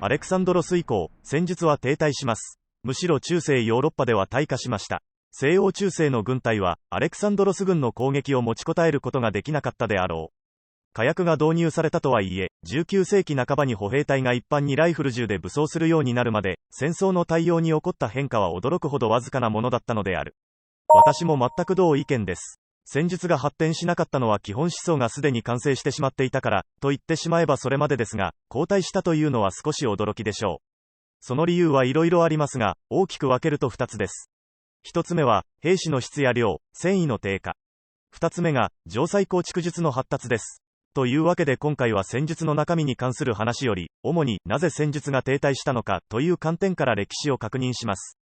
アレクサンドロス以降、戦術は停滞します。むしろ中世ヨーロッパでは退化しました。西欧中世の軍隊は、アレクサンドロス軍の攻撃を持ちこたえることができなかったであろう。火薬が導入されたとはいえ、19世紀半ばに歩兵隊が一般にライフル銃で武装するようになるまで、戦争の対応に起こった変化は驚くほどわずかなものだったのである。私も全く同意見です。戦術が発展しなかったのは基本思想がすでに完成してしまっていたから、と言ってしまえばそれまでですが、後退したというのは少し驚きでしょう。その理由はいろいろありますが、大きく分けると2つです。1つ目は、兵士の質や量、戦意の低下。2つ目が、城塞構築術の発達です。というわけで今回は戦術の中身に関する話より、主になぜ戦術が停滞したのかという観点から歴史を確認します。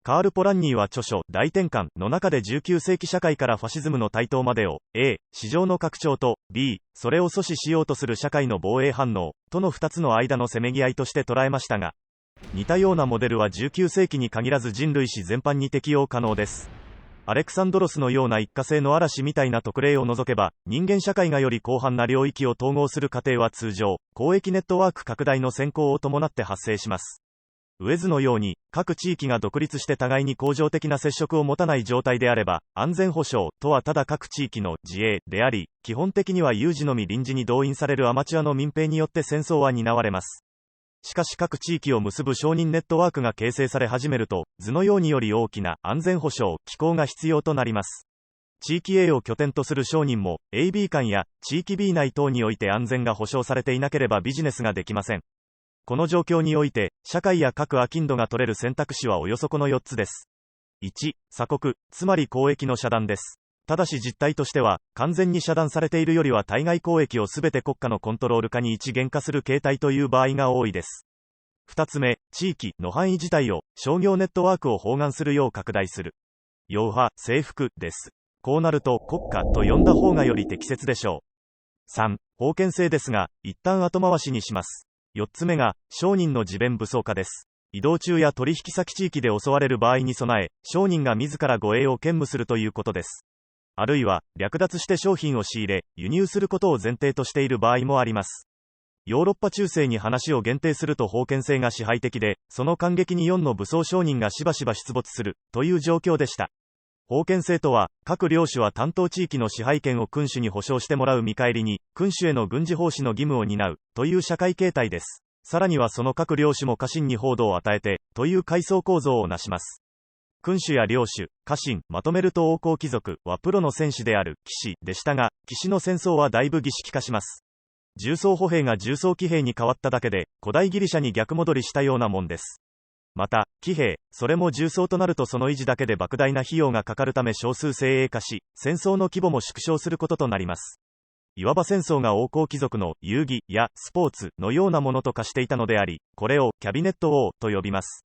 カール・ポランニーは著書、大転換の中で19世紀社会からファシズムの台頭までを、A、市場の拡張と、B、それを阻止しようとする社会の防衛反応、との2つの間のせめぎ合いとして捉えましたが、似たようなモデルは19世紀に限らず人類史全般に適用可能です。アレクサンドロスのような一過性の嵐みたいな特例を除けば、人間社会がより広範な領域を統合する過程は通常、交易ネットワーク拡大の先行を伴って発生します。ウェズのように、各地域が独立して互いに恒常的な接触を持たない状態であれば、安全保障とはただ各地域の自衛であり、基本的には有事のみ臨時に動員されるアマチュアの民兵によって戦争は担われます。しかし各地域を結ぶ承認ネットワークが形成され始めると、図のようにより大きな安全保障、機構が必要となります。地域 A を拠点とする商人も、AB 間や地域 B 内等において安全が保障されていなければビジネスができません。この状況において、社会や各商人が取れる選択肢はおよそこの4つです。1、鎖国、つまり交易の遮断です。ただし実態としては、完全に遮断されているよりは対外交易をすべて国家のコントロール下に一元化する形態という場合が多いです。2つ目、地域の範囲自体を商業ネットワークを包含するよう拡大する。要は、征服です。こうなると国家と呼んだ方がより適切でしょう。3、封建制ですが、一旦後回しにします。4つ目が、商人の自弁武装化です。移動中や取引先地域で襲われる場合に備え、商人が自ら護衛を兼務するということです。あるいは、略奪して商品を仕入れ、輸入することを前提としている場合もあります。ヨーロッパ中世に話を限定すると封建制が支配的で、その間隙に4の武装商人がしばしば出没する、という状況でした。封建制とは、各領主は担当地域の支配権を君主に保障してもらう見返りに、君主への軍事奉仕の義務を担う、という社会形態です。さらにはその各領主も家臣に報道を与えて、という階層構造をなします。君主や領主、家臣、まとめると王侯貴族はプロの戦士である騎士でしたが、騎士の戦争はだいぶ儀式化します。重装歩兵が重装騎兵に変わっただけで、古代ギリシャに逆戻りしたようなもんです。また、騎兵、それも重装となるとその維持だけで莫大な費用がかかるため少数精鋭化し、戦争の規模も縮小することとなります。いわば戦争が王侯貴族の遊戯やスポーツのようなものと化していたのであり、これをキャビネット王と呼びます。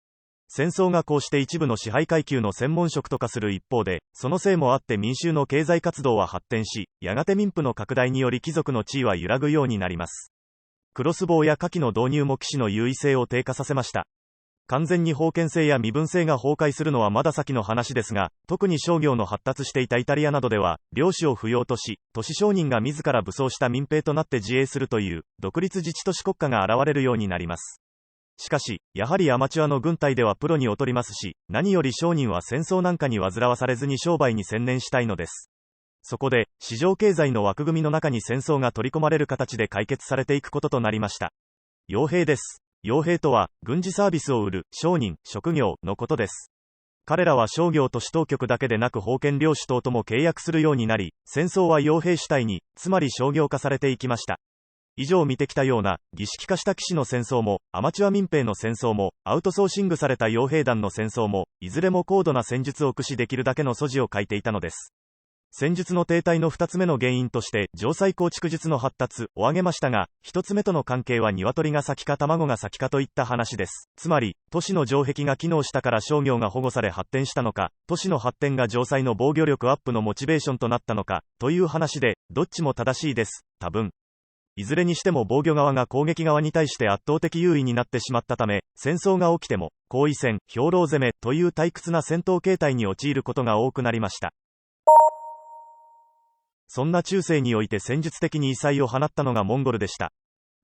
戦争がこうして一部の支配階級の専門職と化する一方で、そのせいもあって民衆の経済活動は発展し、やがて民富の拡大により貴族の地位は揺らぐようになります。クロスボウや火器の導入も騎士の優位性を低下させました。完全に封建制や身分制が崩壊するのはまだ先の話ですが、特に商業の発達していたイタリアなどでは、領主を不要とし、都市商人が自ら武装した民兵となって自衛するという、独立自治都市国家が現れるようになります。しかし、やはりアマチュアの軍隊ではプロに劣りますし、何より商人は戦争なんかに煩わされずに商売に専念したいのです。そこで、市場経済の枠組みの中に戦争が取り込まれる形で解決されていくこととなりました。傭兵です。傭兵とは、軍事サービスを売る、商人、職業のことです。彼らは商業都市当局だけでなく封建領主等とも契約するようになり、戦争は傭兵主体に、つまり商業化されていきました。以上見てきたような、儀式化した騎士の戦争も、アマチュア民兵の戦争も、アウトソーシングされた傭兵団の戦争も、いずれも高度な戦術を駆使できるだけの素地を欠いていたのです。戦術の停滞の2つ目の原因として、城塞構築術の発達を挙げましたが、1つ目との関係は鶏が先か卵が先かといった話です。つまり、都市の城壁が機能したから商業が保護され発展したのか、都市の発展が城塞の防御力アップのモチベーションとなったのか、という話で、どっちも正しいです。多分。いずれにしても防御側が攻撃側に対して圧倒的優位になってしまったため、戦争が起きても、包囲戦、兵糧攻めという退屈な戦闘形態に陥ることが多くなりました。そんな中世において戦術的に異彩を放ったのがモンゴルでした。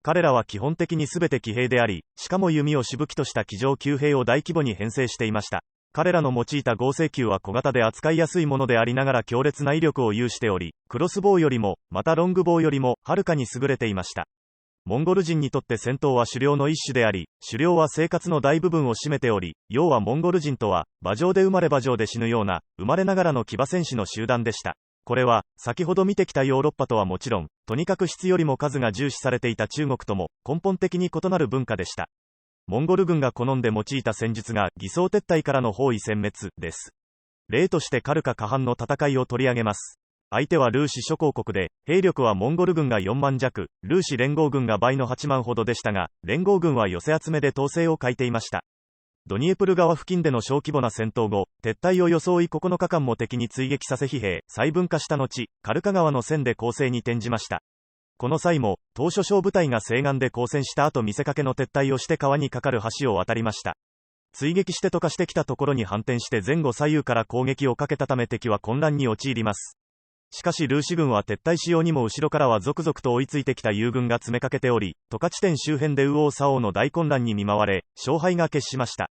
彼らは基本的に全て騎兵であり、しかも弓を主武器とした騎乗級兵を大規模に編成していました。彼らの用いた合成球は小型で扱いやすいものでありながら強烈な威力を有しており、クロスボウよりも、またロングボウよりも、はるかに優れていました。モンゴル人にとって戦闘は狩猟の一種であり、狩猟は生活の大部分を占めており、要はモンゴル人とは、馬上で生まれ馬上で死ぬような、生まれながらの騎馬戦士の集団でした。これは、先ほど見てきたヨーロッパとはもちろん、とにかく質よりも数が重視されていた中国とも、根本的に異なる文化でした。モンゴル軍が好んで用いた戦術が、偽装撤退からの包囲殲滅、です。例としてカルカ・カハンの戦いを取り上げます。相手はルーシ諸公国で、兵力はモンゴル軍が4万弱、ルーシ連合軍が倍の8万ほどでしたが、連合軍は寄せ集めで統制を欠いていました。ドニエプル川付近での小規模な戦闘後、撤退を装い9日間も敵に追撃させ疲弊、細分化した後、カルカ川の線で攻勢に転じました。この際も、当初小部隊が西岸で交戦した後見せかけの撤退をして川に架かる橋を渡りました。追撃して溶かしてきたところに反転して前後左右から攻撃をかけたため敵は混乱に陥ります。しかしルーシ軍は撤退しようにも後ろからは続々と追いついてきた友軍が詰めかけており、渡河地点周辺で右往左往の大混乱に見舞われ、勝敗が決しました。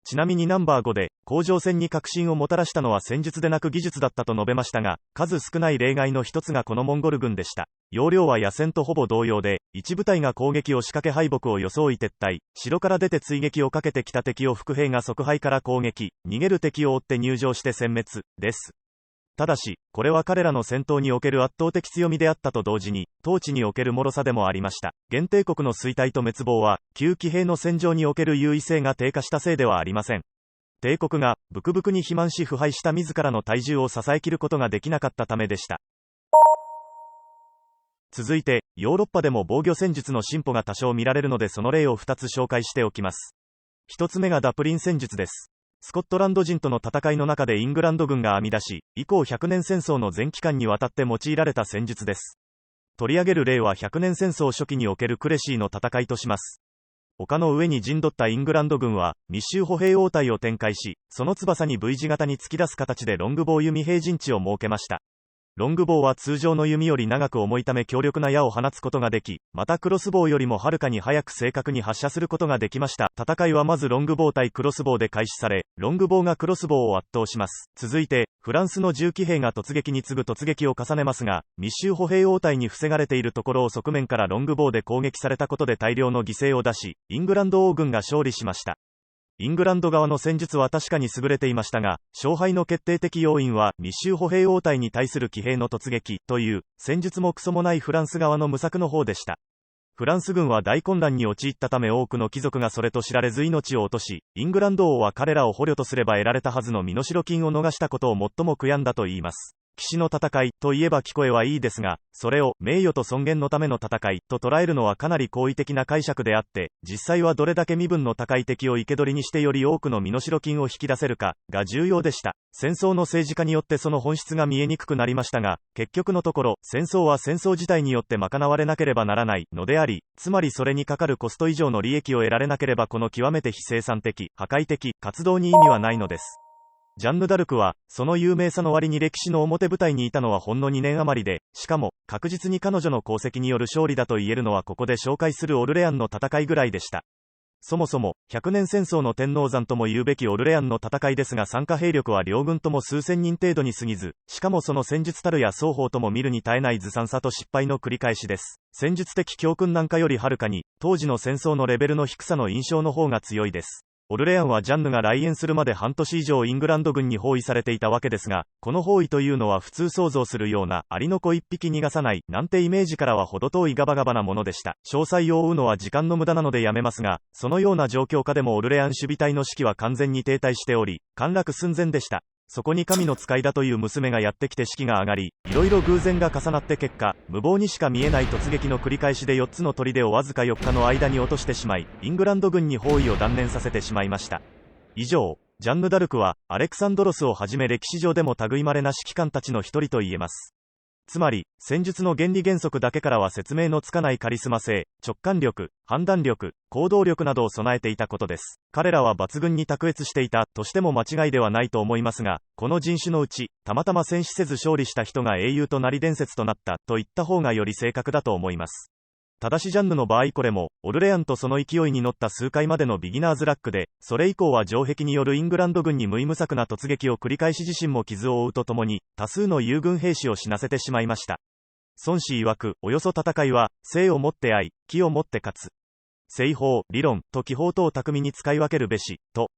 ちなみにナンバー5で、甲状腺に革新をもたらしたのは戦術でなく技術だったと述べましたが、数少ない例外の一つがこのモンゴル軍でした。要領は野戦とほぼ同様で、一部隊が攻撃を仕掛け敗北を装い撤退、城から出て追撃をかけてきた敵を伏兵が即敗から攻撃、逃げる敵を追って入城して殲滅、です。ただし、これは彼らの戦闘における圧倒的強みであったと同時に、統治における脆さでもありました。現帝国の衰退と滅亡は、旧騎兵の戦場における優位性が低下したせいではありません。帝国が、ブクブクに肥満し腐敗した自らの体重を支えきることができなかったためでした。続いて、ヨーロッパでも防御戦術の進歩が多少見られるのでその例を2つ紹介しておきます。1つ目がダプリン戦術です。スコットランド人との戦いの中でイングランド軍が編み出し、以降100年戦争の全期間にわたって用いられた戦術です。取り上げる例は100年戦争初期におけるクレシーの戦いとします。丘の上に陣取ったイングランド軍は、密集歩兵応対を展開し、その翼に V 字型に突き出す形でロングボウ弓兵陣地を設けました。ロングボウは通常の弓より長く重いため強力な矢を放つことができ、またクロスボウよりもはるかに早く正確に発射することができました。戦いはまずロングボウ対クロスボウで開始され、ロングボウがクロスボウを圧倒します。続いて、フランスの重騎兵が突撃に次ぐ突撃を重ねますが、密集歩兵応対に防がれているところを側面からロングボウで攻撃されたことで大量の犠牲を出し、イングランド王軍が勝利しました。イングランド側の戦術は確かに優れていましたが、勝敗の決定的要因は密集歩兵応対に対する騎兵の突撃という戦術もクソもないフランス側の無策の方でした。フランス軍は大混乱に陥ったため多くの貴族がそれと知られず命を落とし、イングランド王は彼らを捕虜とすれば得られたはずの身代金を逃したことを最も悔やんだと言います。騎士の戦いといえば聞こえはいいですが、それを名誉と尊厳のための戦いと捉えるのはかなり好意的な解釈であって、実際はどれだけ身分の高い敵を生け捕りにしてより多くの身代金を引き出せるかが重要でした。戦争の政治家によってその本質が見えにくくなりましたが、結局のところ戦争は戦争自体によって賄われなければならないのであり、つまりそれにかかるコスト以上の利益を得られなければこの極めて非生産的、破壊的活動に意味はないのです。ジャンヌ・ダルクは、その有名さの割に歴史の表舞台にいたのはほんの2年余りで、しかも、確実に彼女の功績による勝利だと言えるのはここで紹介するオルレアンの戦いぐらいでした。そもそも、100年戦争の天王山とも言うべきオルレアンの戦いですが参加兵力は両軍とも数千人程度に過ぎず、しかもその戦術たるや双方とも見るに耐えないずさんさと失敗の繰り返しです。戦術的教訓なんかよりはるかに、当時の戦争のレベルの低さの印象の方が強いです。オルレアンはジャンヌが来園するまで半年以上イングランド軍に包囲されていたわけですが、この包囲というのは普通想像するようなアリの子一匹逃がさないなんてイメージからは程遠いガバガバなものでした。詳細を追うのは時間の無駄なのでやめますが、そのような状況下でもオルレアン守備隊の士気は完全に停滞しており、陥落寸前でした。そこに神の使いだという娘がやってきて士気が上がり、いろいろ偶然が重なって結果、無謀にしか見えない突撃の繰り返しで4つの砦をわずか4日の間に落としてしまい、イングランド軍に包囲を断念させてしまいました。以上、ジャンヌ・ダルクは、アレクサンドロスをはじめ歴史上でも類まれな指揮官たちの一人と言えます。つまり、戦術の原理原則だけからは説明のつかないカリスマ性、直感力、判断力、行動力などを備えていたことです。彼らは抜群に卓越していたとしても間違いではないと思いますが、この人種のうち、たまたま戦死せず勝利した人が英雄となり伝説となったと言った方がより正確だと思います。ただしジャンヌの場合これも、オルレアンとその勢いに乗った数回までのビギナーズラックで、それ以降は城壁によるイングランド軍に無意無策な突撃を繰り返し自身も傷を負うとともに、多数の友軍兵士を死なせてしまいました。孫子曰く、およそ戦いは、生をもって愛、義をもって勝つ。製法、理論、と技法とを巧みに使い分けるべし、と。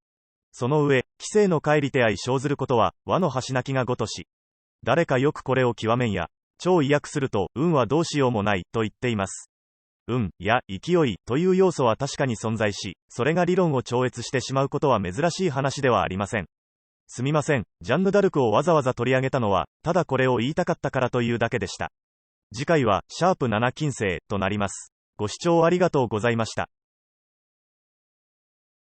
その上、既成の乖離手合い生ずることは、和の端なきがごとし。誰かよくこれを極めんや、超意訳すると、運はどうしようもない、と言っています。運や勢いという要素は確かに存在し、それが理論を超越してしまうことは珍しい話ではありません。すみません、ジャンヌ・ダルクをわざわざ取り上げたのは、ただこれを言いたかったからというだけでした。次回は、#7金星となります。ご視聴ありがとうございました。